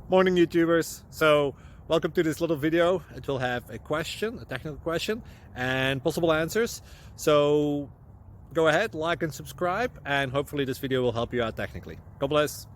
Morning YouTubers. So welcome to this little video. It will have a question, a technical question, and possible answers. So go ahead, like and subscribe, and hopefully this video will help you out technically. God bless.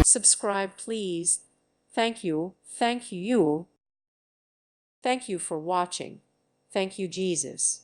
Subscribe, please. Thank you. Thank you. Thank you for watching. Thank you, Jesus.